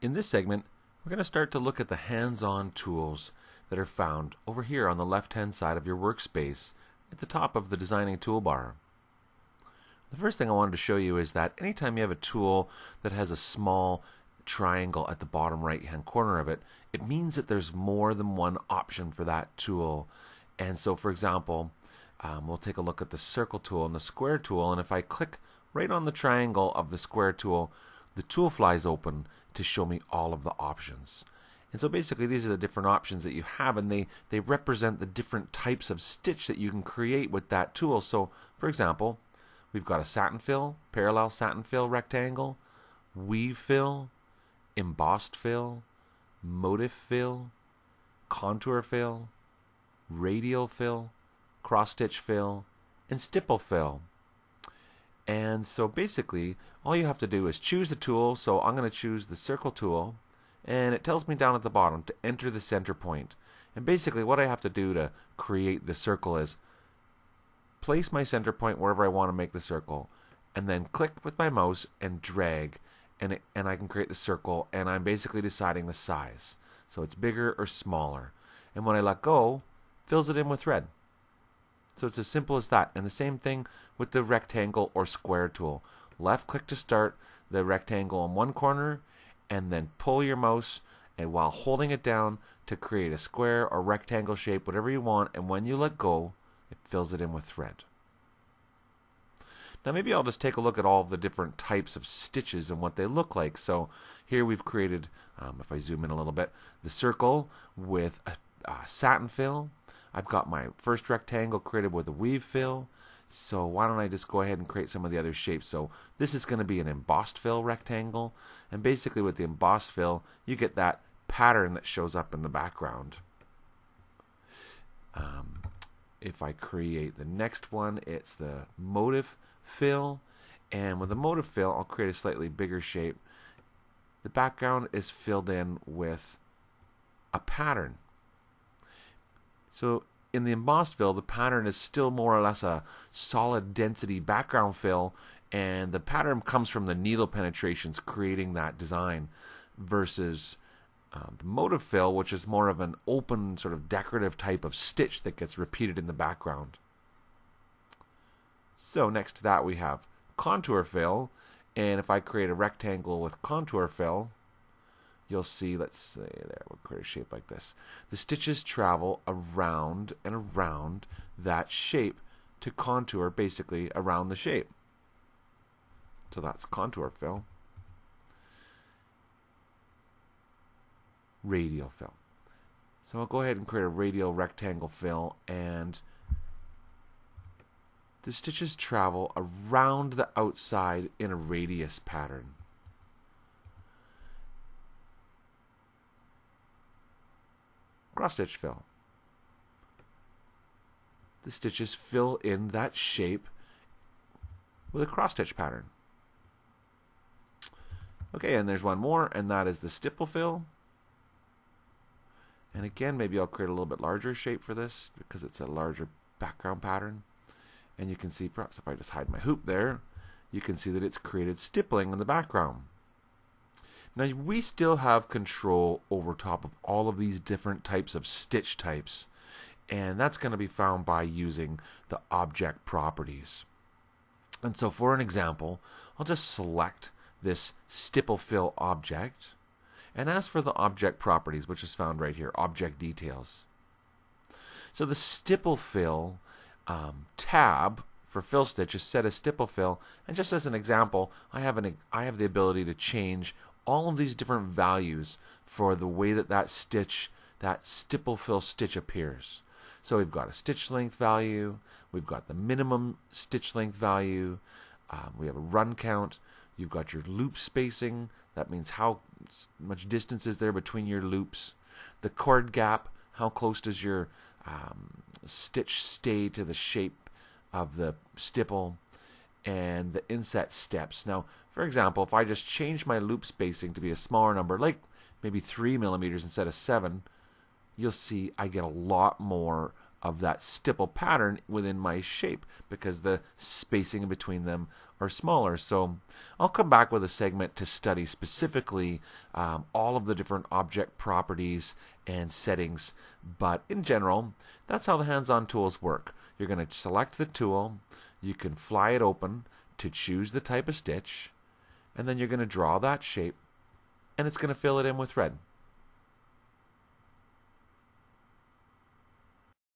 In this segment, we're going to start to look at the hands-on tools that are found over here on the left-hand side of your workspace at the top of the designing toolbar. The first thing I wanted to show you is that anytime you have a tool that has a small triangle at the bottom right-hand corner of it, it means that there's more than one option for that tool. And so, for example, we'll take a look at the circle tool and the square tool, and if I click right on the triangle of the square tool, the tool flies open to show me all of the options. And so basically these are the different options that you have, and they represent the different types of stitch that you can create with that tool. So, for example, we've got a satin fill, parallel satin fill rectangle, weave fill, embossed fill, motif fill, contour fill, radial fill, cross stitch fill, and stipple fill. And so basically all you have to do is choose the tool. So I'm going to choose the circle tool, and it tells me down at the bottom to enter the center point. And basically what I have to do to create the circle is place my center point wherever I want to make the circle, and then click with my mouse and drag, and I can create the circle, and I'm basically deciding the size. So it's bigger or smaller. And when I let go, fills it in with red. So it's as simple as that. And the same thing with the rectangle or square tool. Left click to start the rectangle in one corner, and then pull your mouse and while holding it down to create a square or rectangle shape, whatever you want, and when you let go, it fills it in with thread. Now maybe I'll just take a look at all of the different types of stitches and what they look like. So here we've created, if I zoom in a little bit, the circle with a satin fill. I've got my first rectangle created with a weave fill. So why don't I just go ahead and create some of the other shapes. So this is going to be an embossed fill rectangle. And basically with the embossed fill, you get that pattern that shows up in the background. If I create the next one, it's the motif fill. And with the motif fill, I'll create a slightly bigger shape. The background is filled in with a pattern. So in the embossed fill, the pattern is still more or less a solid density background fill, and the pattern comes from the needle penetrations creating that design, versus the motif fill, which is more of an open sort of decorative type of stitch that gets repeated in the background. So next to that we have contour fill, and if I create a rectangle with contour fill, you'll see, let's say there, we'll create a shape like this. The stitches travel around and around that shape to contour basically around the shape. So that's contour fill. Radial fill. So I'll go ahead and create a radial rectangle fill, and the stitches travel around the outside in a radius pattern. Cross stitch fill. The stitches fill in that shape with a cross stitch pattern. Okay, and there's one more, and that is the stipple fill. And again, maybe I'll create a little bit larger shape for this because it's a larger background pattern. And you can see, perhaps if I just hide my hoop there, you can see that it's created stippling in the background. Now we still have control over top of all of these different types of stitch types, and that's going to be found by using the object properties. And so for an example, I'll just select this stipple fill object and ask for the object properties, which is found right here, object details. So the stipple fill tab for fill stitch is set as stipple fill, and just as an example, I have the ability to change all of these different values for the way that stitch, that stipple fill stitch appears. So we've got a stitch length value, we've got the minimum stitch length value, we have a run count, you've got your loop spacing, that means how much distance is there between your loops, the chord gap, how close does your stitch stay to the shape of the stipple, and the inset steps. Now, for example, if I just change my loop spacing to be a smaller number, like maybe 3 millimeters instead of 7, you'll see I get a lot more of that stipple pattern within my shape because the spacing in between them are smaller. So I'll come back with a segment to study specifically all of the different object properties and settings. But in general, that's how the hands-on tools work. You're going to select the tool, you can fly it open to choose the type of stitch, and then you're going to draw that shape, and it's going to fill it in with thread.